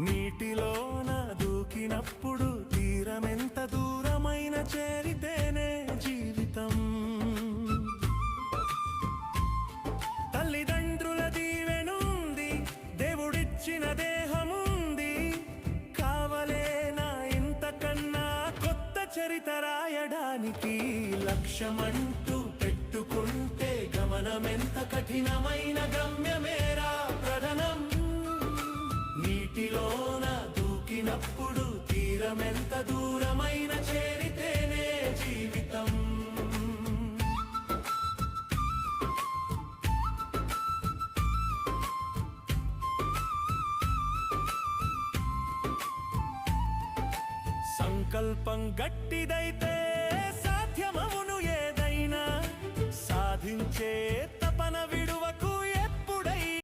నీటిలోన దూకినప్పుడు తీరమెంత దూరమైన చేరితేనే జీవితం. తల్లిదండ్రుల దీవెనుంది, దేవుడిచ్చిన దేహముంది, కావలేనా ఇంతకన్నా కొత్త చరిత రాయడానికి. లక్ష్యమంటూ పెట్టుకుంటే గమనమెంత కఠినమైన గమ్యమేరా ప్రధానం. నీటిలోన దూకినప్పుడు తీరమెంత దూరమైన చేరితేనే జీవితం. సంకల్పం గట్టిదైతే సాధ్యమవును.